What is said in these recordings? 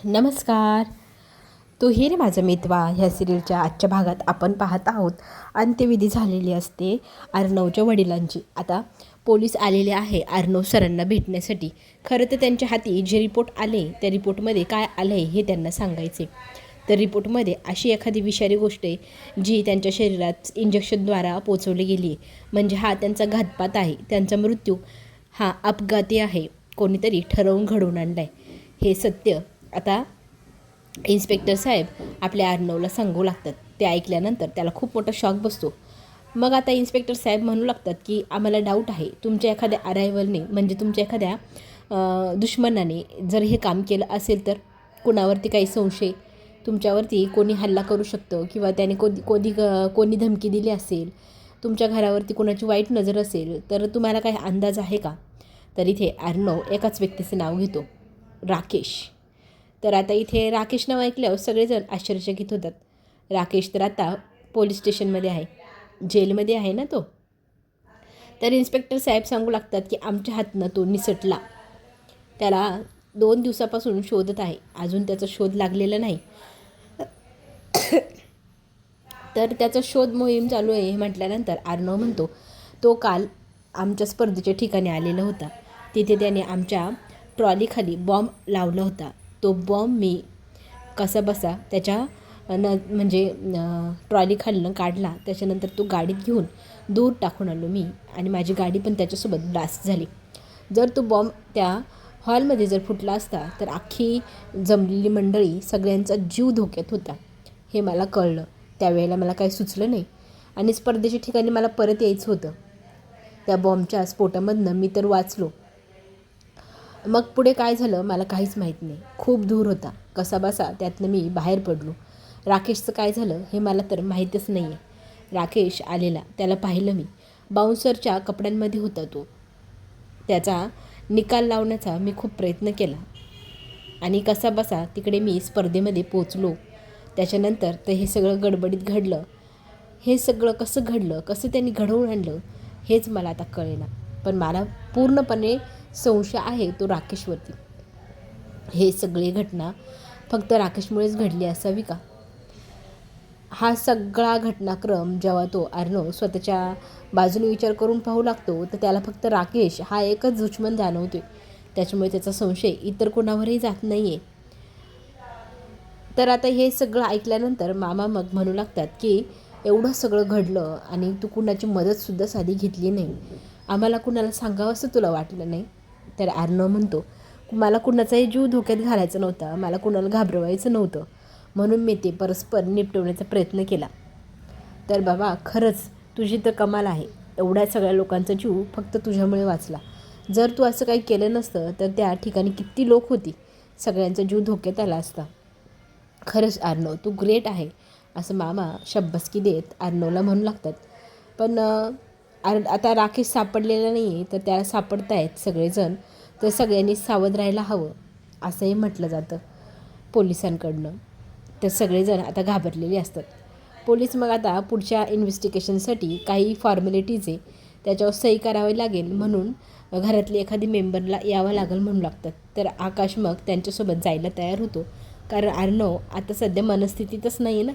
नमस्कार. तो हे रे माझा मितवा ह्या सिरियलच्या आजच्या भागात आपण पाहत आहोत. अंत्यविधी झालेली असते अर्णवच्या वडिलांची. आता पोलीस आलेले आहे अर्णव सरांना भेटण्यासाठी. खरं तर त्यांच्या हाती जे रिपोर्ट आले त्या रिपोर्टमध्ये काय आलं आहे हे त्यांना सांगायचे. तर रिपोर्टमध्ये अशी एखादी विषारी गोष्ट आहे जी त्यांच्या शरीरात इंजेक्शनद्वारा पोचवली गेली आहे. म्हणजे हा त्यांचा घातपात आहे, त्यांचा मृत्यू हा अपघाती आहे, कोणीतरी ठरवून घडवून आणला आहे. हे सत्य आता इन्स्पेक्टर साहेब आपल्या अर्णवला सांगू लागतात. ते ऐकल्यानंतर त्याला खूप मोठा शॉक बसतो. मग आता इन्स्पेक्टर साहेब म्हणू लागतात की आम्हाला डाऊट आहे तुमच्या एखाद्या अरायवलने, म्हणजे तुमच्या एखाद्या दुश्मनाने जर हे काम केलं असेल तर. कुणावरती काही संशय, तुमच्यावरती कोणी हल्ला करू शकतं किंवा त्याने कोणी धमकी दिली असेल, तुमच्या घरावरती कोणाची वाईट नजर असेल तर तुम्हाला काही अंदाज आहे का? तर इथे अर्णव एकाच व्यक्तीचं नाव घेतो, राकेश. तर आता इथे राकेश नाव ऐकल्यावर सगळेजण आश्चर्यचकित होतात. राकेश तर आता पोलीस स्टेशनमध्ये आहे, जेलमध्ये आहे ना तो. तर इन्स्पेक्टर साहेब सांगू लागतात की आमच्या हातनं तो निसटला. त्याला 2 दिवसापासून शोधत आहे, अजून त्याचा शोध लागलेला नाही. तर त्याचा शोध मोहीम चालू आहे म्हटल्यानंतर अर्णव म्हणतो तो काल आमच्या स्पर्धेच्या ठिकाणी आलेला होता. तिथे त्याने आमच्या ट्रॉलीखाली बॉम्ब लावला होता. तो बॉम्ब मी कसाबसा त्याच्या म्हणजे ट्रॉलीखालनं काढला. त्याच्यानंतर तो गाडीत घेऊन दूर टाकून आलो मी, आणि माझी गाडी पण त्याच्यासोबत ब्लास्ट झाली. जर तो बॉम्ब त्या हॉलमध्ये जर फुटला असता तर अख्खी जमलेली मंडळी सगळ्यांचा जीव धोक्यात होता. हे मला कळलं. त्यावेळेला मला काही सुचलं नाही आणि स्पर्धेच्या ठिकाणी मला परत यायचं होतं. त्या बॉम्बच्या स्फोटामधनं मी तर वाचलो. मग पुढे काय झालं मला काहीच माहीत नाही. खूप दूर होता कसाबसा त्यातनं मी बाहेर पडलो. राकेशचं काय झालं हे मला तर माहीतच नाही आहे. राकेश आलेला त्याला पाहिलं मी. बाउन्सरच्या कपड्यांमध्ये होता तो. त्याचा निकाल लावण्याचा मी खूप प्रयत्न केला आणि कसाबसा तिकडे मी स्पर्धेमध्ये पोचलो. त्याच्यानंतर तर हे सगळं गडबडीत घडलं. हे सगळं कसं घडलं, कसं त्यांनी घडवून आणलं हेच मला आता कळेना. पण मला पूर्णपणे संशय आहे तो राकेशवरती. हे सगळी घटना फक्त राकेशमुळेच घडली असावी का? हा सगळा घटनाक्रम जेव्हा तो अर्णव स्वतःच्या बाजूने विचार करून पाहू लागतो तर त्याला फक्त राकेश हा एकच दुश्मन जाणवतोय. त्याच्यामुळे त्याचा संशय इतर कोणावरही जात नाही आहे. तर आता हे सगळं ऐकल्यानंतर मामा मग म्हणू लागतात की एवढं सगळं घडलं आणि तू कुणाची मदतसुद्धा साधी घेतली नाही, आम्हाला कुणाला सांगावं असं तुला वाटलं नाही? तर अर्णव म्हणतो मला कुणाचाही जीव धोक्यात घालायचा नव्हता, मला कुणाला घाबरवायचं नव्हतं, म्हणून मी ते परस्पर निपटवण्याचा प्रयत्न केला. तर बाबा खरंच तुझी तर कमाल आहे. एवढ्या सगळ्या लोकांचा जीव फक्त तुझ्यामुळे वाचला. जर तू असं काही केलं नसतं तर त्या ठिकाणी किती लोक होती, सगळ्यांचा जीव धोक्यात आला असता. खरंच अर्णव तू ग्रेट आहे, असं मामा शब्बसकी देत अर्णवला म्हणू लागतात. पण आता राकेश सापडलेला नाही आहे तर त्याला सापडत आहेत सगळेजण, तर सगळ्यांनी सावध राहायला हवं असंही म्हटलं जातं पोलिसांकडनं. तर सगळेजण आता घाबरलेले असतात. पोलीस मग आता पुढच्या इन्व्हेस्टिगेशनसाठी काही फॉर्मॅलिटीज आहे त्याच्यावर सही करावी लागेल, म्हणून घरातली एखादी मेंबरला यावं लागेल म्हणू लागतात. तर आकाश मग त्यांच्यासोबत जायला तयार होतो, कारण अर्णव आता सध्या मनस्थितीतच नाही आहे ना.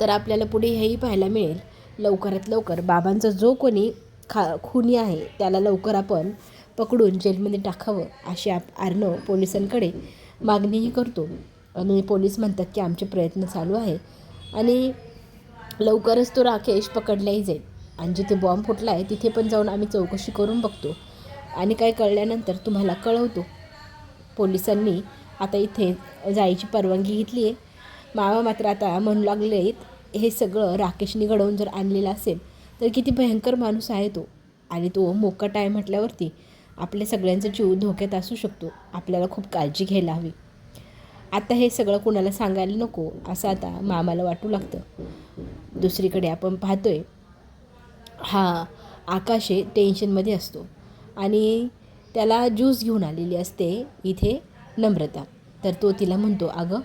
तर आपल्याला पुढे हेही पाहायला मिळेल लवकरात लवकर बाबांचा जो कोणी खुनी आहे त्याला लवकर आपण पकडून जेलमध्ये टाकावं अशी अर्णव पोलिसांकडे मागणीही करतो. आणि पोलीस म्हणतात की आमचे प्रयत्न चालू आहे आणि लवकरच तो राकेश पकडलाही जाईल. आणि जिथे बॉम्ब फुटला आहे तिथे पण जाऊन आम्ही चौकशी करून बघतो आणि काय कळल्यानंतर तुम्हाला कळवतो. पोलिसांनी आता इथे जायची परवानगी घेतली आहे. मामा मात्र आता म्हणू लागले हे सगळं राकेशने घडवून जर आणलेलं असेल तर किती भयंकर माणूस आहे तो, आणि तो मोकाट आहे म्हटल्यावरती आपल्या सगळ्यांचा जीव धोक्यात असू शकतो. आपल्याला खूप काळजी घ्यायला हवी. आता हे सगळं कुणाला सांगायला नको असं आता मामाला वाटू लागतं. दुसरीकडे आपण पाहतोय हा आकाश टेन्शनमध्ये असतो आणि त्याला ज्यूस घेऊन आलेली असते इथे नम्रता. तर तो तिला म्हणतो अगं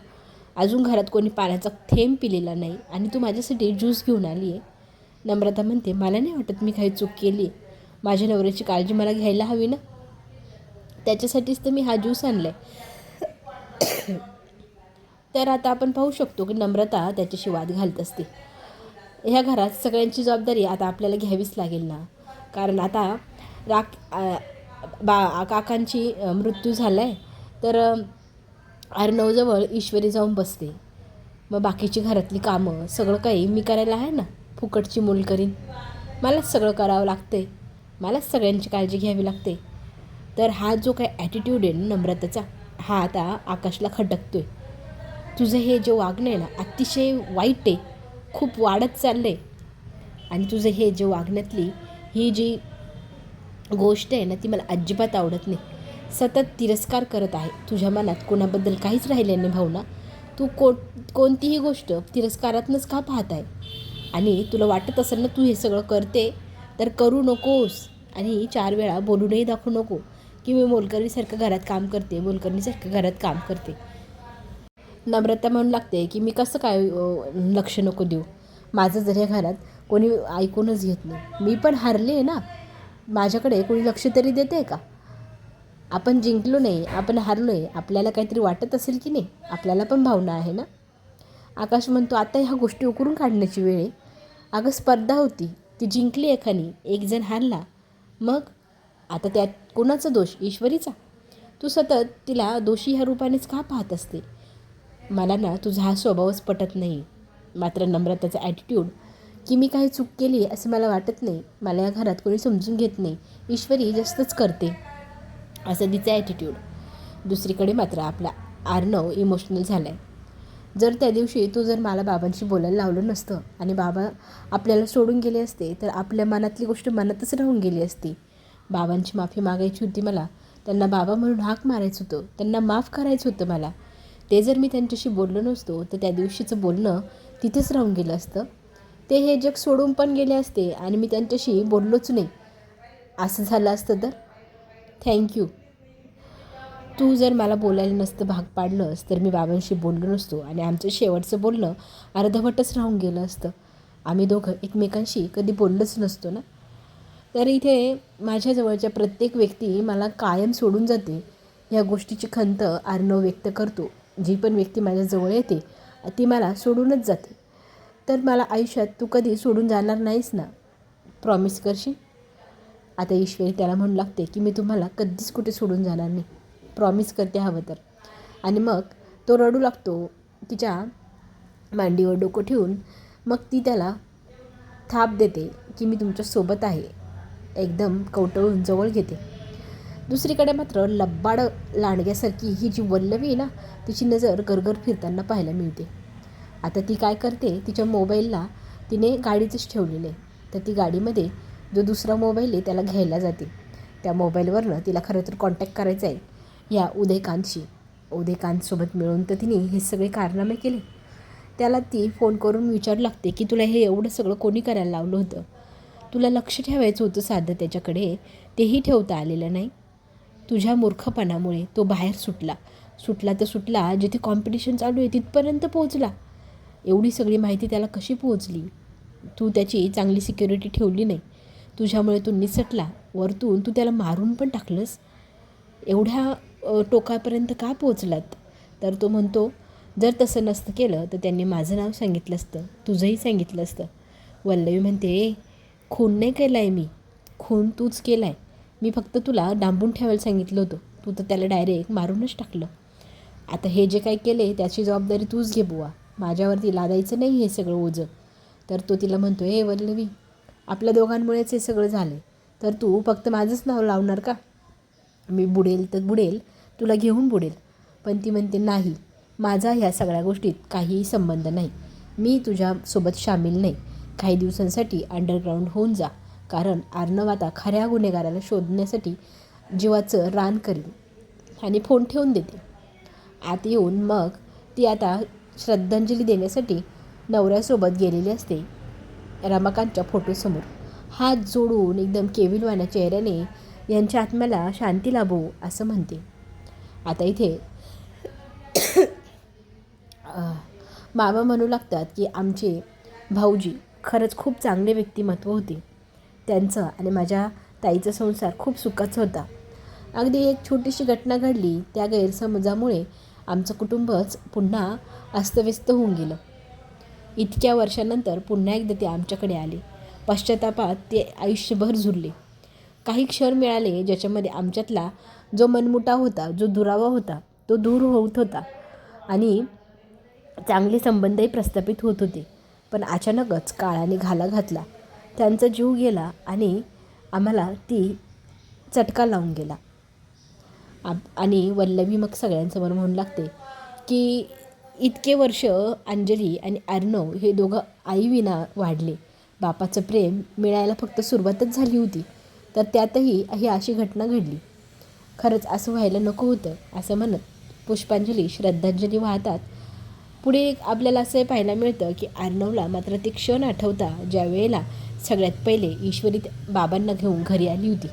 अजून घरात कोणी पाण्याचा थेंब पिलेला नाही आणि तू माझ्यासाठी ज्यूस घेऊन आली आहे. नम्रता म्हणते मला नाही वाटत मी काही चूक केली, माझ्या नवऱ्याची काळजी मला घ्यायला हवी ना. त्याच्यासाठीच तर मी हा ज्यूस आणला आहे. तर आता आपण पाहू शकतो की नम्रता त्याच्याशी वाद घालत असते. ह्या घरात सगळ्यांची जबाबदारी आता आपल्याला घ्यावीच लागेल ना, कारण आता काकांची मृत्यू झाला आहे. तर अर्णवजवळ ईश्वरी जाऊन बसते. मग बाकीची घरातली कामं सगळं काही मी करायला आहे ना, फुकटची मूल करीन. मलाच सगळं करावं लागते, मलाच सगळ्यांची काळजी घ्यावी लागते. तर हा जो काही ॲटिट्यूड आहे ना नम्रतेचा, हा आता आकाशला खटकतो आहे. तुझं हे जे वागणं आहे ना अतिशय वाईट आहे, खूप वाढत चाललं आहे. आणि तुझं हे जे वागण्यातली ही जी गोष्ट आहे ना ती मला अजिबात आवडत नाही. सतत तिरस्कार करत आहे. तुझ्या मनात कोणाबद्दल काहीच राहिलं नाही भावना. तू कोणतीही गोष्ट तिरस्कारातनंच का पाहत आहे? आणि तुला वाटत असेल ना तू हे सगळं करते तर करू नकोस. आणि 4 वेळा बोलूनही दाखवू नको की मी मोलकरणीसारखं घरात काम करते, मोलकरणीसारखं घरात काम करते. नम्रता म्हणू लागते की मी कसं काय लक्ष नको देऊ? माझं जर या घरात कोणी ऐकूनच घेत नाही. मी पण हारले आहे ना, माझ्याकडे कोणी लक्ष तरी देते आहे का? आपण जिंकलो नाही, आपण हारलो आहे, आपल्याला काहीतरी वाटत असेल की नाही? आपल्याला पण भावना आहे ना. आकाश म्हणतो आता ह्या गोष्टी उकरून काढण्याची वेळ आहे. अगं स्पर्धा होती, ती जिंकली एकाने, एक जण हारला. मग आता त्यात कोणाचा दोष? ईश्वरीचा. तू सतत तिला दोषी ह्या रूपानेच का पाहत असते? मला ना तुझा हा स्वभावच पटत नाही. मात्र नम्रताचा ॲटिट्यूड की मी काही चूक केली असं मला वाटत नाही, मला या घरात कोणी समजून घेत नाही, ईश्वरी जास्तच करते, असं तिचा ॲटिट्यूड. दुसरीकडे मात्र आपला अर्णव इमोशनल झाला आहे. जर त्या दिवशी तू जर मला बाबांशी बोलायला लावलं नसतं आणि बाबा आपल्याला सोडून गेले असते तर आपल्या मनातली गोष्ट मनातच राहून गेली असती. बाबांची माफी मागायची होती मला, त्यांना बाबा म्हणून हाक मारायचं होतं, त्यांना माफ करायचं होतं मला. ते जर मी त्यांच्याशी बोललो नसतो तर त्या दिवशीचं बोलणं तिथेच राहून गेलं असतं. ते हे जग सोडून पण गेले असते आणि मी त्यांच्याशी बोललोच नाही, असं झालं असतं तर. थँक्यू. तू जर मला बोलायला नसतं भाग पाडलंस तर मी बाबांशी बोललो नसतो आणि आमचं शेवटचं बोलणं अर्धवटच राहून गेलं असतं. आम्ही दोघं एकमेकांशी कधी बोललोच नसतो ना. तर इथे माझ्याजवळच्या प्रत्येक व्यक्ती मला कायम सोडून जाते, ह्या गोष्टीची खंत अर्णव व्यक्त करतो. जी पण व्यक्ती माझ्याजवळ येते ती मला सोडूनच जाते. तर मला आयुष्यात तू कधी सोडून जाणार नाहीस ना, प्रॉमिस करशील? आता ईश्वरी त्याला म्हणू लागते की मी तुम्हाला कधीच कुठे सोडून जाणार नाही, प्रॉमिस करते हवं तर. आणि मग तो रडू लागतो. तिच्या मांडीवर डोकं ठेवून मग ती त्याला थाप देते की मी तुमच्यासोबत आहे, एकदम कवटळून जवळ घेते. दुसरीकडे मात्र लब्बाड लांडग्यासारखी ही जी वल्लवी आहे ना तिची नजर गरगर फिरताना पाहायला मिळते. आता ती काय करते, तिच्या मोबाईलला तिने गाडीतच ठेवलेलं आहे. तर ती गाडीमध्ये जो दुसरा मोबाईल आहे त्याला घ्यायला जाते. त्या मोबाईलवरनं तिला खरं तर कॉन्टॅक्ट करायचा आहे या उदयकांतशी. उदयकांतसोबत मिळून तर तिने हे सगळे कारनामे केले. त्याला ती फोन करून विचारू लागते की तुला हे एवढं सगळं कोणी करायला लावलं होतं? तुला लक्ष ठेवायचं होतं साधं त्याच्याकडे, तेही ठेवता आलेलं नाही. तुझ्या मूर्खपणामुळे तो बाहेर सुटला तर सुटला, जिथे कॉम्पिटिशन चालू आहे तिथपर्यंत पोहोचला. एवढी सगळी माहिती त्याला कशी पोहोचली? तू त्याची चांगली सिक्युरिटी ठेवली नाही, तुझ्यामुळे तो निसटला. वरतून तू त्याला मारून पण टाकलंस. एवढ्या टोकापर्यंत का पोहोचलात? तर तो म्हणतो जर तसं नसतं केलं तर त्यांनी माझं नाव सांगितलं असतं, तुझंही सांगितलं असतं. वल्लवी म्हणते खून नाही केला आहे मी, खून तूच केला आहे. मी फक्त तुला डांबून ठेवायला सांगितलं होतं, तू तर त्याला डायरेक्ट मारूनच टाकलं. आता हे जे काही केले त्याची जबाबदारी तूच घे बुवा, माझ्यावरती लादायचं नाही हे सगळं ओझं. तर तो तिला म्हणतो हे वल्लवी, आपल्या दोघांमुळेच हे सगळं झालं, तर तू फक्त माझंच नाव लावणार का? मी बुडेल तर बुडेल, तुला घेऊन बुडेल. पण ती म्हणते नाही, माझा ह्या सगळ्या गोष्टीत काहीही संबंध नाही, मी तुझ्यासोबत सामील नाही. काही दिवसांसाठी अंडरग्राऊंड होऊन जा, कारण अर्णव आता खऱ्या गुन्हेगाराला शोधण्यासाठी जीवाचं रान करील. आणि फोन ठेवून देते. आत येऊन मग ती आता श्रद्धांजली देण्यासाठी नवऱ्यासोबत गेलेली असते रमाकांतच्या फोटोसमोर. हात जोडून एकदम केविलवाण्या चेहऱ्याने यांच्या आत्म्याला शांती लाभो असं म्हणते. आता इथे मामा म्हणू लागतात की आमचे भाऊजी खरंच खूप चांगले व्यक्तिमत्व होते त्यांचं, आणि माझ्या ताईचा संसार खूप सुखाचा होता. अगदी एक छोटीशी घटना घडली, त्या गैरसमजामुळे आमचं कुटुंबच पुन्हा अस्तव्यस्त होऊन गेलं. इतक्या वर्षानंतर पुन्हा एकदा ते आमच्याकडे आले. पश्चातापात ते आयुष्यभर झुरले. काही क्षण मिळाले ज्याच्यामध्ये आमच्यातला जो मनमुटाव होता, जो दुरावा होता, तो दूर होत होता आणि चांगले संबंधही प्रस्थापित होत होते. पण अचानकच काळाने घाला घातला. त्यांचा जीव गेला आणि आम्हाला ती चटका लावून गेला. आणि वल्लभी मग सगळ्यांसमोर म्हणू लागते की इतके वर्ष अंजली आणि अर्णव हे दोघं आईविना वाढले. बापाचं प्रेम मिळायला फक्त सुरुवातच झाली होती, तर त्यातही ही अशी घटना घडली. खरंच असं व्हायला नको होतं, असं म्हणत पुष्पांजली श्रद्धांजली वाहतात. पुढे आपल्याला असं पाहायला मिळतं की अर्णवला मात्र ते क्षण आठवता ज्या वेळेला सगळ्यात पहिले ईश्वरी बाबांना घेऊन घरी आली होती.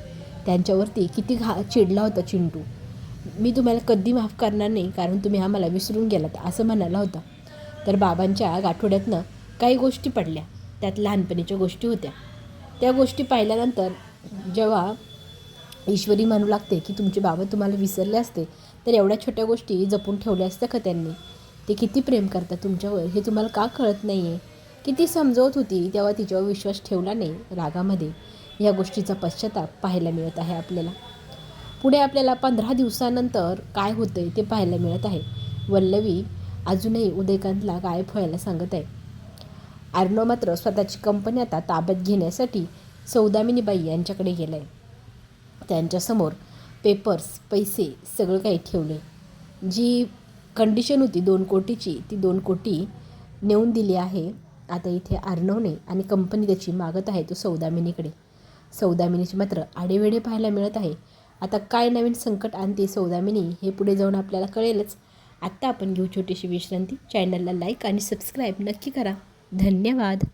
त्यांच्यावरती किती चिडला होता चिंटू. मी तुम्हाला कधी माफ करणार नाही, कारण तुम्ही आम्हाला विसरून गेलात, असं म्हणाला होता. तर बाबांच्या गाठोड्यातनं काही गोष्टी पडल्या, त्यात लहानपणीच्या गोष्टी होत्या. त्या गोष्टी पाहिल्यानंतर जेव्हा ईश्वरी म्हणू लागते की तुमचे बाबा तुम्हाला विसरले असते तर एवढ्या छोट्या गोष्टी जपून ठेवल्या असत्या का त्यांनी? ते किती प्रेम करतात तुमच्यावर हे तुम्हाला का कळत नाही आहे? किती समजवत होती तेव्हा तिच्यावर विश्वास ठेवला नाही रागामध्ये. या गोष्टीचा पश्चाताप पाहायला मिळत आहे आपल्याला. पुढे आपल्याला 15 दिवसानंतर काय होतं आहे ते पाहायला मिळत आहे. वल्लवी अजूनही उदयकांतला गायब व्हायला सांगत आहे. अर्णव मात्र स्वतःची कंपनी आता ताब्यात घेण्यासाठी सौदामिनीबाई यांच्याकडे गेला आहे. त्यांच्यासमोर पेपर्स, पैसे सगळं काही ठेवले. जी कंडिशन होती 2 कोटीची, ती 2 कोटी नेऊन दिली आहे. आता इथे अर्णवने आणि कंपनी त्याची मागत आहे तो सौदामिनीकडे. सौदामिनीची मात्र आडेवेडे पाहायला मिळत आहे. आता काय नवीन संकट आणते सौदामिनी हे पुढे जाऊन आपल्याला कळेलच. आत्ता आपण घेऊ छोटीशी विश्रांती. चॅनलला लाईक आणि सबस्क्राईब नक्की करा. धन्यवाद.